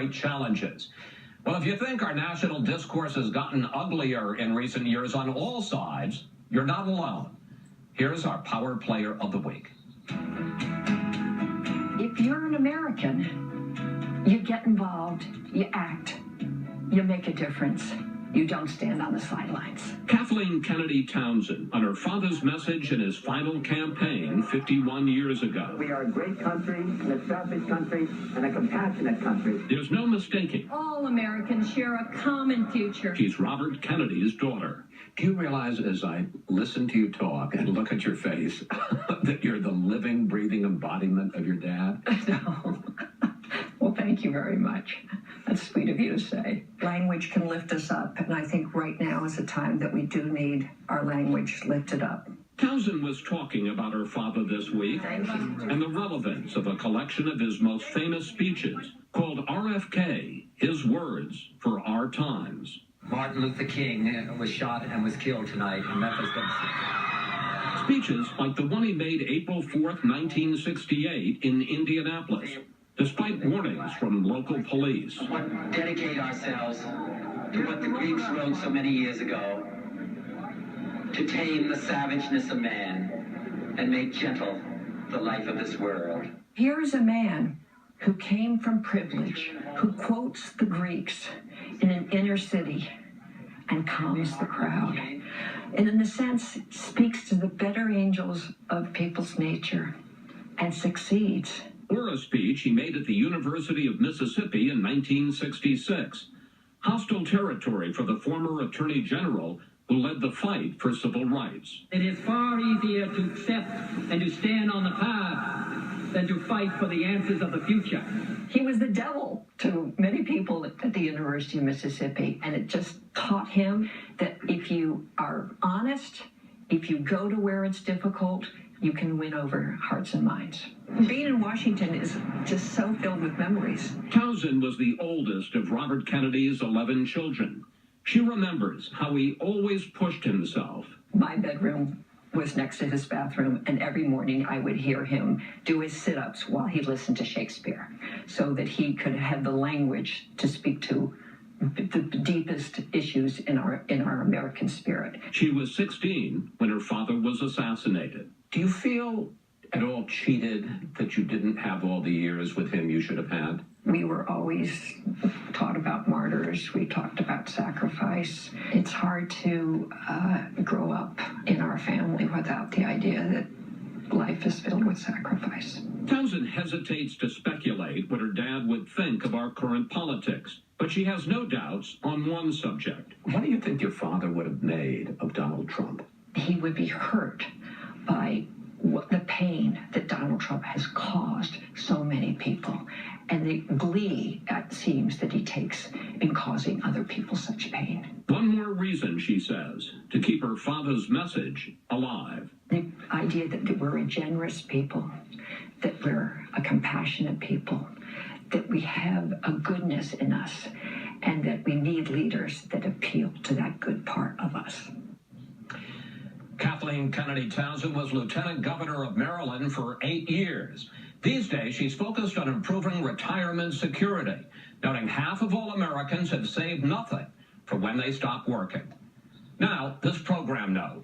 challenges. Well, if you think our national discourse has gotten uglier in recent years on all sides, you're not alone. Here's our Power Player of the Week. If you're an American, you get involved, you act, you make a difference. You don't stand on the sidelines. Kathleen Kennedy Townsend on her father's message in his final campaign 51 years ago. We are a great country, an established country, and a compassionate country. There's no mistaking. All Americans share a common future. She's Robert Kennedy's daughter. Do you realize as I listen to you talk and look at your face that you're the living, breathing embodiment of your dad? No. Well, thank you very much. That's sweet of you to say. Language can lift us up, and I think right now is a time that we do need our language lifted up. Townsend was talking about her father this week and the relevance of a collection of his most famous speeches called RFK, His Words for Our Times. Martin Luther King was shot and was killed tonight in Memphis, Tennessee. Speeches like the one he made April 4th, 1968 in Indianapolis, despite warnings from local police. Dedicate ourselves to what the Greeks wrote so many years ago, to tame the savageness of man and make gentle the life of this world. Here's a man who came from privilege, who quotes the Greeks in an inner city and calms the crowd, and in a sense speaks to the better angels of people's nature and succeeds. Or a speech he made at the University of Mississippi in 1966, hostile territory for the former Attorney General who led the fight for civil rights. It is far easier to accept and to stand on the past than to fight for the answers of the future. He was the devil to many people at the University of Mississippi, and it just taught him that if you are honest, if you go to where it's difficult, you can win over hearts and minds. Being in Washington is just so filled with memories. Townsend was the oldest of Robert Kennedy's 11 children. She remembers how he always pushed himself. My bedroom was next to his bathroom, and every morning I would hear him do his sit-ups while he listened to Shakespeare, so that he could have the language to speak to the deepest issues in our American spirit. She was 16 when her father was assassinated. Do you feel at all cheated that you didn't have all the years with him you should have had? We were always taught about martyrs. We talked about sacrifice. It's hard to grow up in our family without the idea that life is filled with sacrifice. Townsend hesitates to speculate what her dad would think of our current politics, but she has no doubts on one subject. What do you think your father would have made of Donald Trump? He would be hurt by the pain that Donald Trump has caused so many people, and the glee, it seems, that he takes in causing other people such pain. One more reason, she says, to keep her father's message alive. The idea that we're a generous people, that we're a compassionate people, that we have a goodness in us, and that we need leaders that appeal to that good part of us. Kathleen Kennedy Townsend was Lieutenant Governor of Maryland for 8 years. These days, she's focused on improving retirement security, noting half of all Americans have saved nothing for when they stop working. Now, this program note.